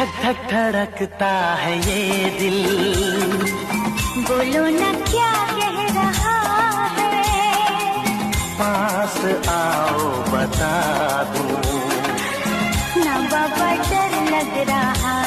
धक धक धड़कता है ये दिल, बोलो ना क्या कह रहा है, पास आओ बता दूं। ना बाबा डर लग रहा